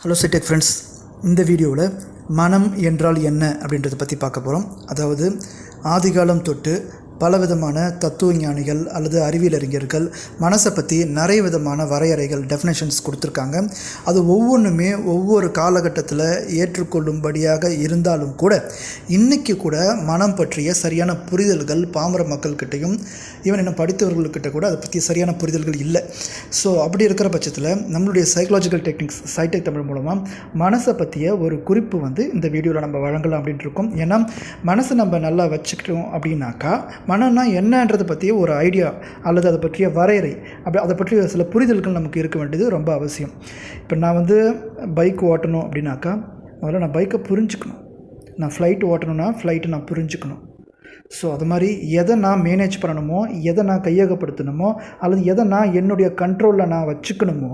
Hello சிடெக் friends, இந்த வீடியோவில் மனம் என்றால் என்ன அப்படின்றத பற்றி பார்க்க போகிறோம். அதாவது ஆதிகாலம் தொட்டு பலவிதமான தத்துவ ஞானிகள் அல்லது அறிவியல் அறிஞர்கள் மனசை பற்றி நிறைய விதமான வரையறைகள் டெஃபினேஷன்ஸ் கொடுத்துருக்காங்க. அது ஒவ்வொன்றுமே ஒவ்வொரு காலகட்டத்தில் ஏற்றுக்கொள்ளும்படியாக இருந்தாலும் கூட இன்றைக்கி கூட மனம் பற்றிய சரியான புரிதல்கள் பாமர மக்கள்கிட்டையும் ஈவன் இன்னும் படித்தவர்கள்கிட்ட கூட அதை பற்றி சரியான புரிதல்கள் இல்லை. ஸோ அப்படி இருக்கிற பட்சத்தில் நம்மளுடைய சைக்கலாஜிக்கல் டெக்னிக்ஸ் சைடெக் தமிழ் மூலமாக மனசை பற்றிய ஒரு குறிப்பு இந்த வீடியோவில் நம்ம வழங்கலாம் அப்படின்ட்டு இருக்கோம். ஏன்னா மனசை நம்ம நல்லா வச்சுக்கிட்டோம் அப்படின்னாக்கா மனம்னா என்னன்றதை பற்றிய ஒரு ஐடியா அல்லது அதை பற்றிய வரையறை அதை பற்றிய சில புரிதல்கள் நமக்கு இருக்க வேண்டியது ரொம்ப அவசியம். இப்போ நான் பைக் ஓட்டணும் அப்படின்னாக்கா முதல்ல நான் பைக்கை புரிஞ்சுக்கணும். நான் ஃப்ளைட் ஓட்டணுன்னா ஃப்ளைட்டை நான் புரிஞ்சுக்கணும். ஸோ அது மாதிரி எதை நான் மேனேஜ் பண்ணணுமோ, எதை நான் கையகப்படுத்தணுமோ, அல்லது எதை நான் என்னுடைய கண்ட்ரோலில் நான் வச்சுக்கணுமோ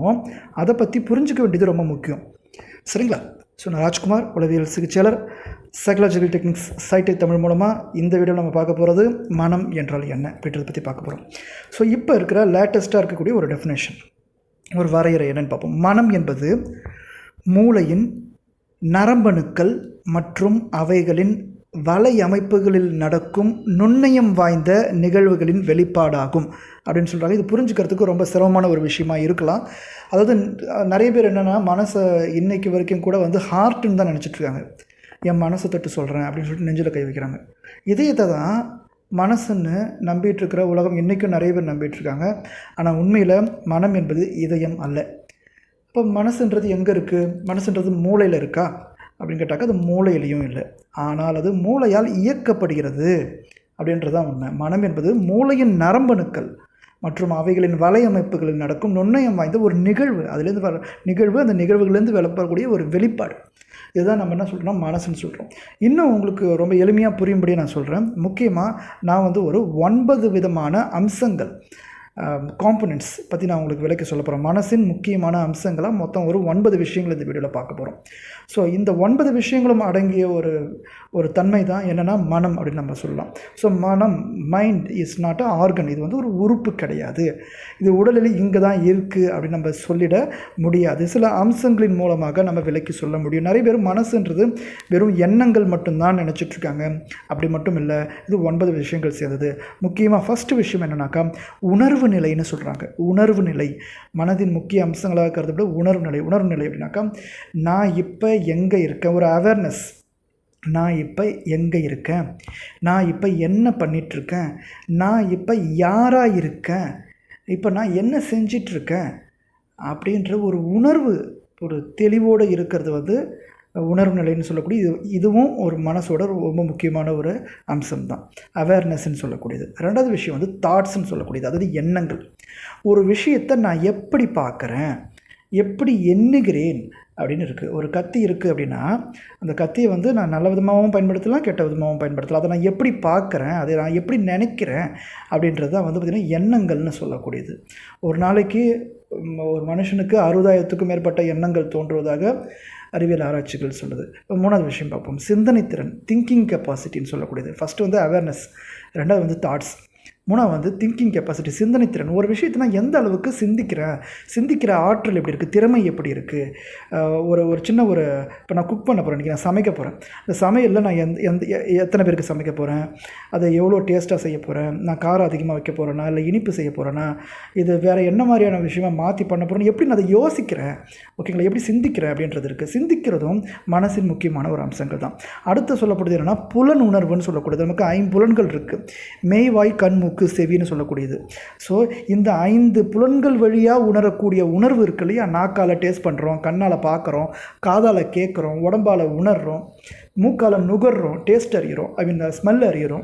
அதை பற்றி புரிஞ்சிக்க வேண்டியது ரொம்ப முக்கியம். சரிங்களா? ஸோ நான் ராஜ்குமார், உளவியல் சிகிச்சையாளர், சைக்கலாஜிக்கல் டெக்னிக்ஸ் சைடெக் தமிழ் மூலமாக இந்த வீடியோவில் நம்ம பார்க்க போகிறது மனம் என்றால் என்ன அப்படின்றத பற்றி பார்க்க போகிறோம். ஸோ இப்போ இருக்கிற லேட்டஸ்ட்டாக இருக்கக்கூடிய ஒரு டெஃபினேஷன், ஒரு வரையறை என்னென்னு பார்ப்போம். மனம் என்பது மூளையின் நரம்பணுக்கள் மற்றும் அவைகளின் வலையமைப்புகளில் நடக்கும் நுண்ணியம் வாய்ந்த நிகழ்வுகளின் வெளிப்பாடாகும் அப்படின்னு சொல்கிறாங்க. இது புரிஞ்சுக்கிறதுக்கு ரொம்ப சிரமமான ஒரு விஷயமா இருக்கலாம். அதாவது நிறைய பேர் என்னென்னா மனசை இன்றைக்கு வரைக்கும் கூட ஹார்ட்டுன்னு தான் நினச்சிட்ருக்காங்க. என் மனசை தொட்டு சொல்கிறேன் அப்படின்னு சொல்லிட்டு நெஞ்சில் கை வைக்கிறாங்க. இதயத்தை தான் மனசுன்னு நம்பிகிட்ருக்கிற உலகம் இன்றைக்கும் நிறைய பேர் நம்பிகிட்ருக்காங்க. ஆனால் உண்மையில் மனம் என்பது இதயம் அல்ல. இப்போ மனசுன்றது எங்கே இருக்குது? மனசுன்றது மூளையில் இருக்கா அப்படின்னு கேட்டாக்கா அது மூளையிலையும் இல்லை. ஆனால் அது மூளையால் இயக்கப்படுகிறது அப்படின்றதான் உண்மை. மனம் என்பது மூளையின் நரம்பணுக்கள் மற்றும் அவைகளின் வலையமைப்புகளில் நடக்கும் நுண்ணியம் வாய்ந்த ஒரு நிகழ்வு. அதுலேருந்து வர நிகழ்வு, அந்த நிகழ்வுகள்லேருந்து வெளிப்படக்கூடிய ஒரு வெளிப்பாடு. இதுதான் நம்ம என்ன சொல்கிறோம், மனசுன்னு சொல்கிறோம். இன்னும் உங்களுக்கு ரொம்ப எளிமையாக புரியும்படியே நான் சொல்கிறேன். முக்கியமாக நான் ஒரு 9 விதமான அம்சங்கள், காம்பனன்ட்ஸ் பற்றி நான் உங்களுக்கு விளக்கி சொல்ல போகிறேன். மனசின் முக்கியமான அம்சங்களாக மொத்தம் ஒரு 9 விஷயங்கள் இந்த வீடியோவில் பார்க்க போகிறோம். ஸோ இந்த 9 விஷயங்களும் அடங்கிய ஒரு தன்மை தான் என்னென்னா மனம் அப்படின்னு நம்ம சொல்லலாம். ஸோ மனம், mind is not a organ. இது ஒரு உறுப்பு கிடையாது. இது உடலில் இங்கே தான் இருக்குது அப்படின்னு நம்ம சொல்லிட முடியாது. சில அம்சங்களின் மூலமாக நம்ம விளக்கி சொல்ல முடியும். நிறைய பேர் மனசுன்றது வெறும் எண்ணங்கள் மட்டும்தான் நினச்சிட்ருக்காங்க. அப்படி மட்டும் இல்லை, இது 9 விஷயங்கள் சேர்ந்தது. முக்கியமாக ஃபஸ்ட்டு விஷயம் என்னன்னாக்கா உணர்வு நிலைன்னு சொல்கிறாங்க. உணர்வு நிலை மனதின் முக்கிய அம்சங்களாக கருதப்பட உணர்வு நிலை. உணர்வு நிலை அப்படின்னாக்கா நான் இப்போ எங்கே இருக்கேன், ஒரு அவேர்னஸ். நான் இப்போ எங்கே இருக்கேன், நான் இப்போ என்ன பண்ணிகிட்ருக்கேன், நான் இப்போ யாராக இருக்கேன், இப்போ நான் என்ன செஞ்சிட்ருக்கேன் அப்படின்ற ஒரு உணர்வு, ஒரு தெளிவோடு இருக்கிறது உணர்வு நிலைன்னு சொல்லக்கூடிய இதுவும் ஒரு மனசோட ரொம்ப முக்கியமான ஒரு அம்சம் தான், அவேர்னஸ்ன்னு சொல்லக்கூடியது. ரெண்டாவது விஷயம் தாட்ஸ்ன்னு சொல்லக்கூடியது, அதாவது எண்ணங்கள். ஒரு விஷயத்தை நான் எப்படி பார்க்குறேன், எப்படி எண்ணுகிறேன் அப்படின்னு இருக்குது. ஒரு கத்தி இருக்குது அப்படின்னா அந்த கத்தியை நான் நல்ல விதமாகவும் பயன்படுத்தலாம், கெட்ட விதமாகவும் பயன்படுத்தலாம். அதை நான் எப்படி பார்க்குறேன், அதை நான் எப்படி நினைக்கிறேன் அப்படின்றது தான் பார்த்திங்கன்னா எண்ணங்கள்னு சொல்லக்கூடியது. ஒரு நாளைக்கு ஒரு மனுஷனுக்கு 60,000க்கும் மேற்பட்ட எண்ணங்கள் தோன்றுவதாக அறிவியல் ஆராய்ச்சிகள் சொல்லுது. இப்போ 3வது விஷயம் பார்ப்போம், சிந்தனைத்திறன், திங்கிங் கெப்பாசிட்டின்னு சொல்லக்கூடியது. ஃபஸ்ட்டு அவேர்னஸ், ரெண்டாவது தாட்ஸ், 3வது திங்கிங் கெப்பாசிட்டி, சிந்தனைத்திறன். ஒரு விஷயத்தை நான் எந்த அளவுக்கு சிந்திக்கிற ஆற்றல் எப்படி இருக்குது, திறமை எப்படி இருக்குது. ஒரு சின்ன இப்போ நான் குக் பண்ண போகிறேன், நான் சமைக்க போகிறேன். அந்த சமையலில் நான் எத்தனை பேருக்கு சமைக்க போகிறேன், அதை எவ்வளோ டேஸ்ட்டாக செய்ய போகிறேன், நான் காரம் அதிகமாக வைக்க போகிறேன்னா இல்லை இனிப்பு செய்ய போகிறேன்னா, இது வேறு என்ன மாதிரியான விஷயமா மாற்றி பண்ண போகிறேன்னு எப்படி நான் அதை யோசிக்கிறேன், ஓகேங்களா, எப்படி சிந்திக்கிறேன் அப்படின்றது இருக்குது. சிந்திக்கிறதும் மனசின் முக்கியமான ஒரு அம்சங்கள் தான். அடுத்து சொல்லப்படுது என்னென்னா புலன் உணர்வுன்னு சொல்லக்கூடியது. நமக்கு 5 புலன்கள் இருக்குது, மெய், வாய், கண், மூக்கு, செவின்னு சொல்லக்கூடியது. ஸோ இந்த 5 புலன்கள் வழியாக உணரக்கூடிய உணர்வு இருக்கு இல்லையா, நாக்கால் டேஸ்ட் பண்ணுறோம், கண்ணால் பார்க்குறோம், காதால் கேட்குறோம், உடம்பால் உணர்றோம், மூக்கால் நுகர்றோம், டேஸ்ட் அறிகிறோம், ஸ்மெல் அறிகிறோம்.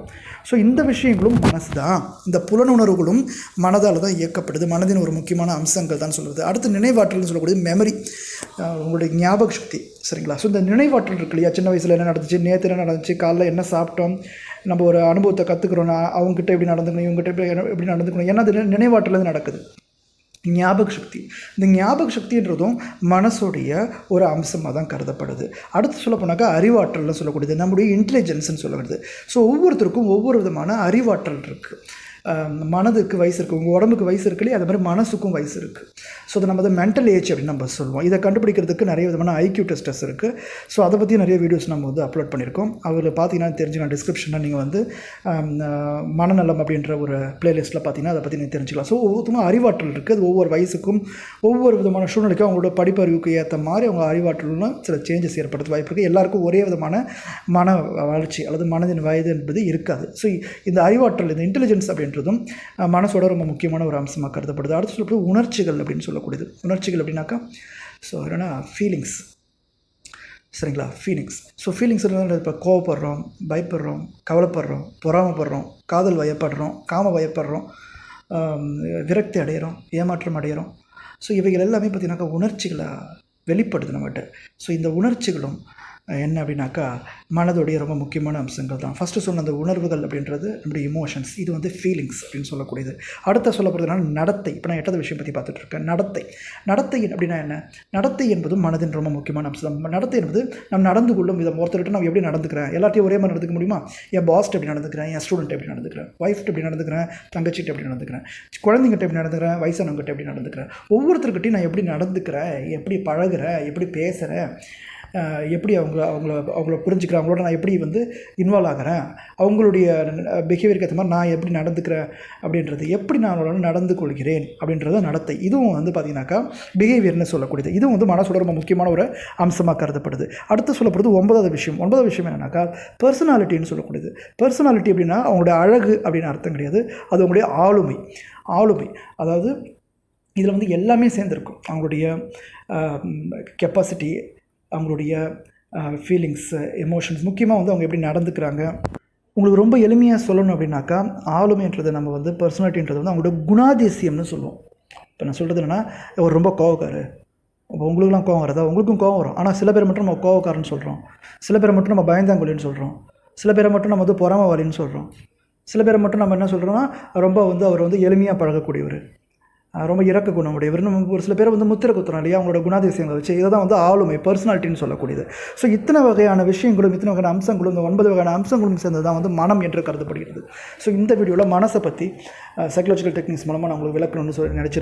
ஸோ இந்த விஷயங்களும் மனசு தான். இந்த புலனுணர்வுகளும் மனதால் தான் இயக்கப்படுது. மனதின் ஒரு முக்கியமான அம்சங்கள் தான் சொல்கிறது. அடுத்து நினைவாற்றல்னு சொல்லக்கூடியது மெமரி, உங்களுடைய ஞாபக சக்தி. சரிங்களா? ஸோ இந்த நினைவாற்றல் இருக்கு இல்லையா, சின்ன வயசில் என்ன நடந்துச்சு, நேற்று என்ன நடந்துச்சு, காலைல என்ன சாப்பிட்டோம், நம்ம ஒரு அனுபவத்தை கற்றுக்குறோன்னா அவங்ககிட்ட எப்படி நடந்துக்கணும், இவங்ககிட்ட எப்படி நடந்துக்கணும், ஏன்னா அது நினைவாற்றல் நடக்குது. ஞாபக சக்தி, இந்த ஞாபக சக்தின்றதும் மனசுடைய ஒரு அம்சமாக தான் கருதப்படுது. அடுத்து சொல்ல போனாக்கா அறிவாற்றல்னு சொல்லக்கூடியது நம்முடைய இன்டெலிஜென்ஸ்ன்னு சொல்லப்படுது. ஸோ ஒவ்வொருத்தருக்கும் ஒவ்வொரு விதமான அறிவாற்றல் இருக்குது. மனதுக்கு வயசு இருக்குது, உங்கள் உடம்புக்கு வயசு இருக்குல்லையே, அது மாதிரி மனசுக்கும் வயசு இருக்குது. ஸோ அதை நம்ம வந்து மென்டல் ஏஜ் அப்படின்னு நம்ம சொல்லுவோம். இதை கண்டுபிடிக்கிறதுக்கு நிறைய விதமான ஐக்யூ டெஸ்டஸ் இருக்குது. ஸோ அதை பற்றி நிறைய வீடியோஸ் நம்ம வந்து அப்லோட் பண்ணியிருக்கோம். அதில் பார்த்தீங்கன்னா தெரிஞ்சுக்கலாம், டிஸ்கிரிப்ஷனில் நீங்கள் வந்து மனநலம் அப்படின்ற ஒரு பிளேலிஸ்ட்டில் பார்த்தீங்கன்னா அதை பற்றி நீங்கள் தெரிஞ்சுக்கலாம். ஸோ ஒவ்வொருத்தரும் அறிவாற்றல் இருக்குது. அது ஒவ்வொரு வயசுக்கும் ஒவ்வொரு விதமான சூழ்நிலைக்கும் அவங்களோட படிப்பறிவுக்கு ஏற்ற மாதிரி அவங்க அறிவாற்றல்னு சில சேஞ்சஸ் ஏற்படுத்த வாய்ப்பு இருக்குது. எல்லாருக்கும் ஒரே விதமான மன வளர்ச்சி அல்லது மனதின் வயது என்பது இருக்காது. ஸோ இந்த அறிவாற்றல், இந்த இன்டெலிஜென்ஸ் அப்படின்றதும் மனசோட ரொம்ப முக்கியமான ஒரு அம்சமாக கருதப்படுது. அடுத்து சொல்லப்படுது உணர்ச்சிகள் அப்படின்னு சொல்லக்கூடியது. உணர்ச்சிகள் அப்படின்னாக்கா ஸோ என்னென்னா ஃபீலிங்ஸ், சரிங்களா? ஃபீலிங்ஸ். ஸோ ஃபீலிங்ஸ் இப்போ கோவப்படுறோம், பயப்படுறோம், கவலைப்படுறோம், பொறாமப்படுறோம், காதல் வயப்படுறோம், காம வயப்படுறோம், விரக்தி அடைகிறோம், ஏமாற்றம் அடைகிறோம். ஸோ இவைகள் எல்லாமே பார்த்திங்கனாக்கா உணர்ச்சிகளை வெளிப்படுது நம்மகிட்ட. ஸோ இந்த உணர்ச்சிகளும் என்ன அப்படின்னாக்கா மனதுடைய ரொம்ப முக்கியமான அம்சங்கள் தான். ஃபஸ்ட்டு சொன்ன அந்த உணர்வுகள் அப்படின்றது நம்முடைய இமோஷன்ஸ், இது வந்து ஃபீலிங்ஸ் அப்படின்னு சொல்லக்கூடியது. அடுத்த சொல்லப்படுறதுனால நடத்தை. இப்போ நான் 8வது விஷயம் பற்றி பார்த்துட்ருக்கேன், நடத்தை. நடத்தை அப்படின்னா என்ன? நடத்தை என்பதும் மனதின் ரொம்ப முக்கியமான அம்சம். நடத்தை என்பது நம்ம நடந்து கொள்ளும் விதம். ஒருத்தர்கிட்ட நம்ம எப்படி நடந்துக்கிறேன், எல்லாத்தையும் ஒரே மாதிரி நடந்துக்க முடியுமா? என் பாஸ்ட் எப்படி நடந்துக்கிறேன், என் ஸ்டூடெண்ட் எப்படி நடந்துக்கிறேன், ஒய்ஃப்ட்டு எப்படி நடந்துக்கிறேன், தங்கச்சிட்டு எப்படி நடந்துக்கிறேன், குழந்தைங்கிட்ட எப்படி நடந்துக்கிறேன், வயசானவங்ககிட்ட எப்படி நடந்துக்கிறேன், ஒவ்வொருத்தர்கிட்டையும் நான் எப்படி நடந்துக்கிறேன், எப்படி பழகிறேன், எப்படி பேசுகிறேன், எப்படி அவங்கள புரிஞ்சுக்கிறேன், அவங்களோட நான் எப்படி வந்து இன்வால்வ் ஆகிறேன், அவங்களுடைய பிஹேவியருக்கு ஏற்ற மாதிரி நான் எப்படி நடந்துக்கிறேன் அப்படின்றது, எப்படி நான் நடந்து கொள்கிறேன் அப்படின்றது நடத்தை. இதுவும் வந்து பார்த்திங்கனாக்கா பிஹேவியர்னு சொல்லக்கூடியது. இதுவும் வந்து மனசோட ரொம்ப முக்கியமான ஒரு அம்சமாக கருதப்படுது. அடுத்து சொல்லப்படுது 9வது விஷயம். 9வது விஷயம் என்னன்னாக்கா பர்சனாலிட்டின்னு சொல்லக்கூடியது. பர்சனாலிட்டி அப்படின்னா அவங்களுடைய அழகு அப்படின்னு அர்த்தம் கிடையாது, அது அவங்களுடைய ஆளுமை. ஆளுமை அதாவது இதில் வந்து எல்லாமே சேர்ந்துருக்கும். அவங்களுடைய கெப்பாசிட்டி, அவங்களுடைய ஃபீலிங்ஸு, எமோஷன்ஸ், முக்கியமாக வந்து அவங்க எப்படி நடந்துக்கிறாங்க. உங்களுக்கு ரொம்ப எளிமையாக சொல்லணும் அப்படின்னாக்கா ஆளுமைன்றது நம்ம வந்து பர்சனாலிட்டின்றது வந்து அவங்களோட குணாதிசயம்னு சொல்லுவோம். இப்போ நான் சொல்கிறது என்னென்னா, அவர் ரொம்ப கோவக்காரு. இப்போ உங்களுக்குலாம் கோவம் வரதா? உங்களுக்கும் கோவம் வரும். ஆனால் சில பேர் மட்டும் நம்ம கோவக்காரன்னு சொல்கிறோம், சில பேரை மட்டும் நம்ம பயந்தாங்கொல்லின்னு சொல்கிறோம், சில பேரை மட்டும் நம்ம வந்து பொறாமவாளின்னு சொல்கிறோம், சில பேரை மட்டும் நம்ம என்ன சொல்கிறோன்னா ரொம்ப வந்து அவர் வந்து எளிமையாக பழகக்கூடியவர், ரொம்ப இறக்க குணம் உடையவர். நம்ம ஒரு சில பேரை வந்து முத்திரை குத்துறோம் இல்லையா, அவங்களோட குணாதிசயங்களை வச்சு. இதை தான் வந்து ஆளுமை, பர்சனாலிட்டின்னு சொல்லக்கூடியது. ஸோ இத்தனை வகையான விஷயங்களும், இத்தனை வகையான அம்சங்களும், இந்த 9 வகையான அம்சங்களும் சேர்ந்தது தான் வந்து மனம் என்று கருதப்படுகிறது. ஸோ இந்த வீடியோவில் மனசை பற்றி சைக்காலஜிக்கல் டெக்னிக்ஸ் மூலமாக நான் உங்களுக்கு விளக்கணும்னு நினச்சிருந்தேன்.